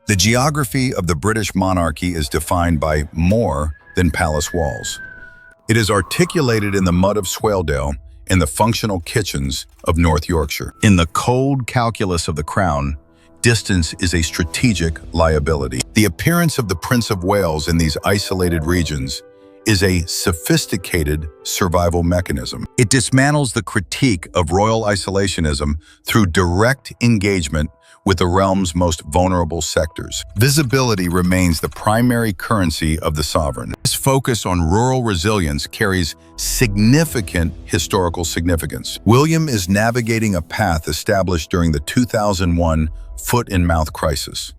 The geography of the British monarchy is defined by more than palace walls. It is articulated in the mud of Swaledale and the functional kitchens of North Yorkshire. In the cold calculus of the crown, distance is a strategic liability. The appearance of the Prince of Wales in these isolated regions is a sophisticated survival mechanism. It dismantles the critique of royal isolationism through direct engagement with the realm's most vulnerable sectors. Visibility remains the primary currency of the sovereign. This focus on rural resilience carries significant historical significance. William is navigating a path established during the 2001 foot-and-mouth crisis.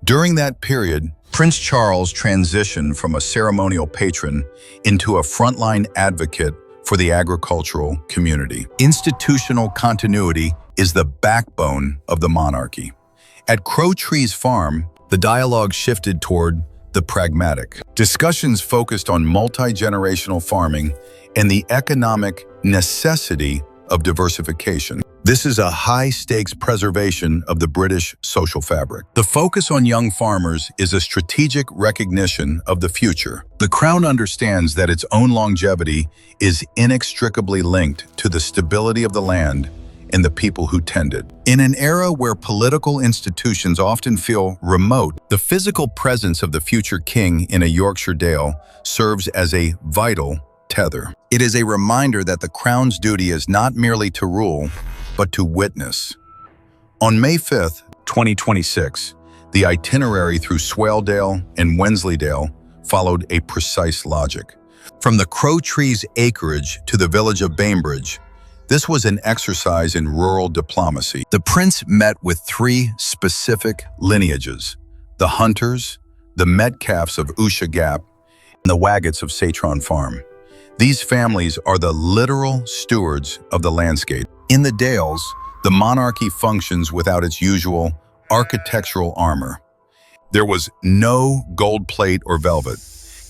During that period, Prince Charles transitioned from a ceremonial patron into a frontline advocate for the agricultural community. Institutional continuity is the backbone of the monarchy. At Crow Trees Farm, the dialogue shifted toward the pragmatic. Discussions focused on multi-generational farming and the economic necessity of diversification. This is a high-stakes preservation of the British social fabric. The focus on young farmers is a strategic recognition of the future. The Crown understands that its own longevity is inextricably linked to the stability of the land and the people who tend it. In an era where political institutions often feel remote, the physical presence of the future king in a Yorkshire dale serves as a vital tether. It is a reminder that the Crown's duty is not merely to rule, but to witness. On May 5th, 2026, the itinerary through Swaledale and Wensleydale followed a precise logic. From the Crow Trees acreage to the village of Bainbridge, this was an exercise in rural diplomacy. The prince met with three specific lineages: the Hunters, the Metcalfes of Usha Gap, and the Waggets of Satron Farm. These families are the literal stewards of the landscape. In the Dales, the monarchy functions without its usual architectural armor. There was no gold plate or velvet.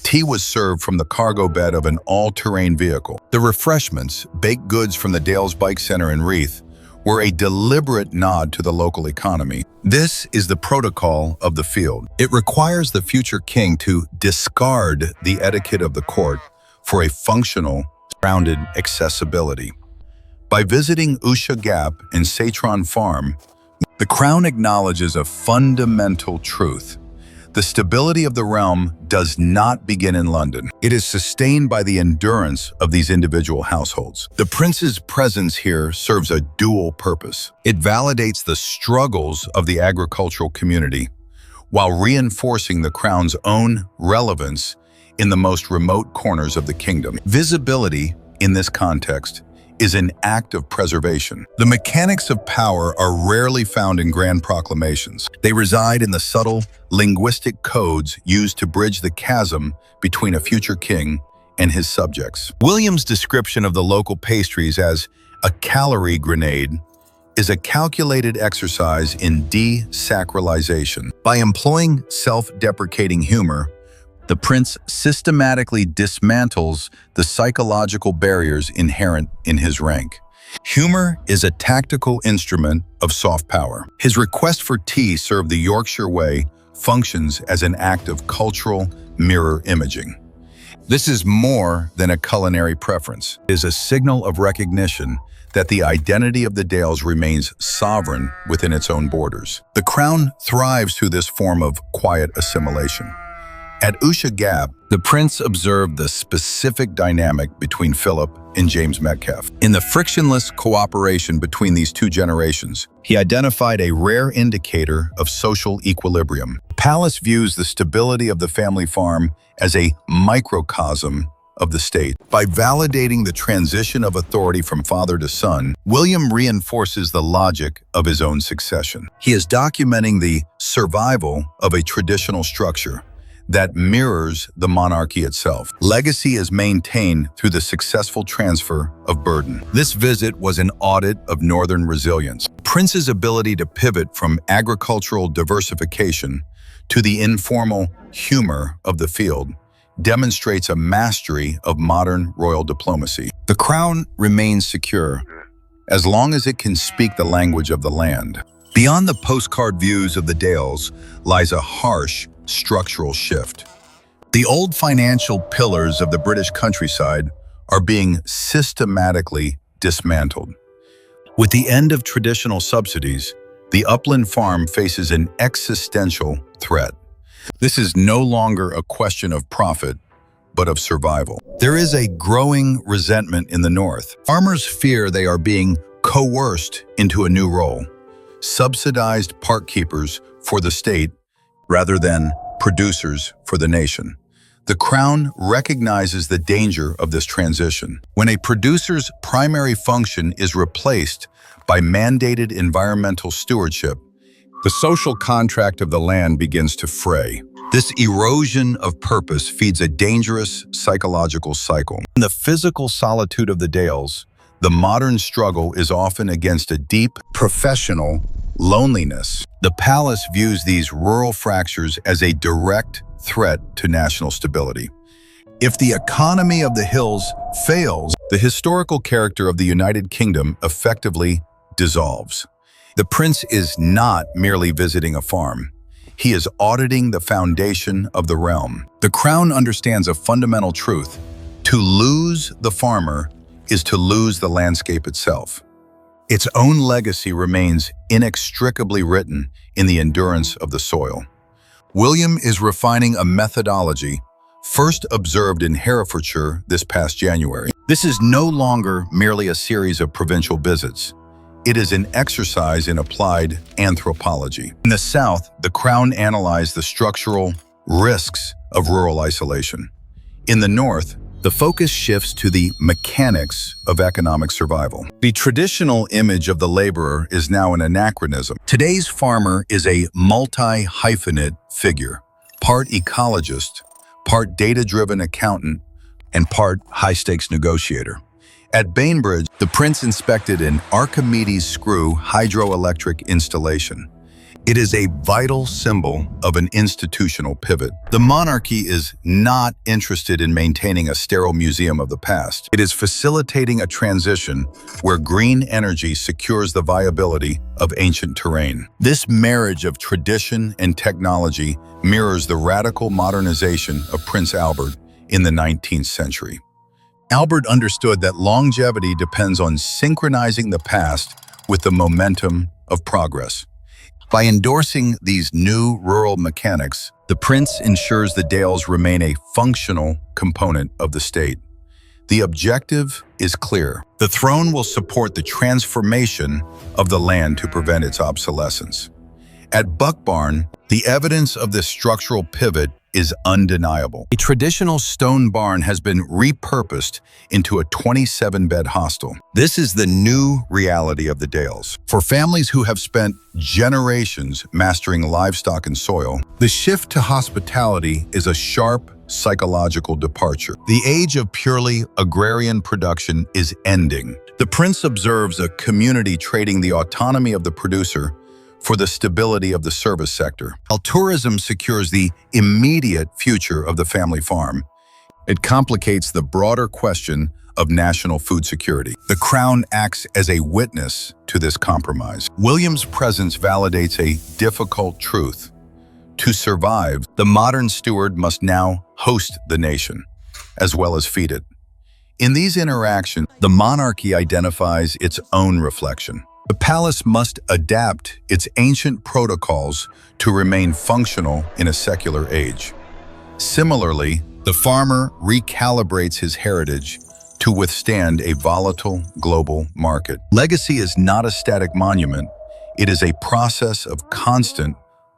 Tea was served from the cargo bed of an all-terrain vehicle. The refreshments, baked goods from the Dales Bike Center in Reeth, were a deliberate nod to the local economy. This is the protocol of the field. It requires the future king to discard the etiquette of the court for a functional, grounded accessibility. By visiting Usha Gap and Satron Farm, the Crown acknowledges a fundamental truth. The stability of the realm does not begin in London. It is sustained by the endurance of these individual households. The prince's presence here serves a dual purpose. It validates the struggles of the agricultural community, while reinforcing the Crown's own relevance in the most remote corners of the kingdom. Visibility, in this context, is an act of preservation. The mechanics of power are rarely found in grand proclamations. They reside in the subtle linguistic codes used to bridge the chasm between a future king and his subjects. William's description of the local pastries as a calorie grenade is a calculated exercise in desacralization. By employing self-deprecating humor, the prince systematically dismantles the psychological barriers inherent in his rank. Humor is a tactical instrument of soft power. His request for tea served the Yorkshire way functions as an act of cultural mirror imaging. This is more than a culinary preference. It is a signal of recognition that the identity of the Dales remains sovereign within its own borders. The Crown thrives through this form of quiet assimilation. At Usha Gap, the prince observed the specific dynamic between Philip and James Metcalfe. In the frictionless cooperation between these two generations, he identified a rare indicator of social equilibrium. Palace views the stability of the family farm as a microcosm of the state. By validating the transition of authority from father to son, William reinforces the logic of his own succession. He is documenting the survival of a traditional structure that mirrors the monarchy itself. Legacy is maintained through the successful transfer of burden. This visit was an audit of northern resilience. Prince's ability to pivot from agricultural diversification to the informal humor of the field demonstrates a mastery of modern royal diplomacy. The Crown remains secure as long as it can speak the language of the land. Beyond the postcard views of the Dales lies a harsh structural shift. The old financial pillars of the British countryside are being systematically dismantled. With the end of traditional subsidies, the upland farm faces an existential threat. This is no longer a question of profit, but of survival. There is a growing resentment in the north. Farmers fear they are being coerced into a new role, subsidized park keepers for the state rather than producers for the nation. The Crown recognizes the danger of this transition. When a producer's primary function is replaced by mandated environmental stewardship, the social contract of the land begins to fray. This erosion of purpose feeds a dangerous psychological cycle. In the physical solitude of the Dales, the modern struggle is often against a deep, professional loneliness. The palace views these rural fractures as a direct threat to national stability. If the economy of the hills fails, the historical character of the United Kingdom effectively dissolves. The prince is not merely visiting a farm. He is auditing the foundation of the realm. The Crown understands a fundamental truth. To lose the farmer is to lose the landscape itself. Its own legacy remains inextricably written in the endurance of the soil. William is refining a methodology first observed in Herefordshire this past January. This is no longer merely a series of provincial visits. It is an exercise in applied anthropology. In the South, the Crown analyzed the structural risks of rural isolation. In the North, the focus shifts to the mechanics of economic survival. The traditional image of the laborer is now an anachronism. Today's farmer is a multi-hyphenate figure, part ecologist, part data-driven accountant, and part high-stakes negotiator. At Bainbridge, the prince inspected an Archimedes screw hydroelectric installation. It is a vital symbol of an institutional pivot. The monarchy is not interested in maintaining a sterile museum of the past. It is facilitating a transition where green energy secures the viability of ancient terrain. This marriage of tradition and technology mirrors the radical modernization of Prince Albert in the 19th century. Albert understood that longevity depends on synchronizing the past with the momentum of progress. By endorsing these new rural mechanics, the prince ensures the Dales remain a functional component of the state. The objective is clear. The throne will support the transformation of the land to prevent its obsolescence. At Buck Barn, the evidence of this structural pivot is undeniable. A traditional stone barn has been repurposed into a 27-bed hostel. This is the new reality of the Dales. For families who have spent generations mastering livestock and soil, the shift to hospitality is a sharp psychological departure. The age of purely agrarian production is ending. The prince observes a community trading the autonomy of the producer for the stability of the service sector. While tourism secures the immediate future of the family farm, it complicates the broader question of national food security. The Crown acts as a witness to this compromise. William's presence validates a difficult truth. To survive, the modern steward must now host the nation, as well as feed it. In these interactions, the monarchy identifies its own reflection. The palace must adapt its ancient protocols to remain functional in a secular age. Similarly, the farmer recalibrates his heritage to withstand a volatile global market. Legacy is not a static monument. It is a process of constant,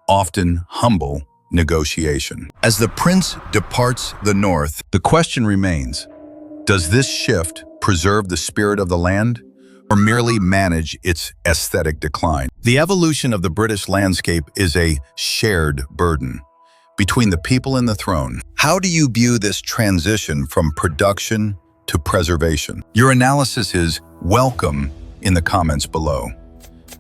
often humble, negotiation. As the prince departs the north, the question remains, does this shift preserve the spirit of the land, or merely manage its aesthetic decline? The evolution of the British landscape is a shared burden between the people and the throne. How do you view this transition from production to preservation? Your analysis is welcome in the comments below.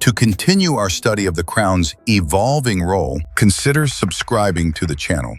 To continue our study of the Crown's evolving role, consider subscribing to the channel.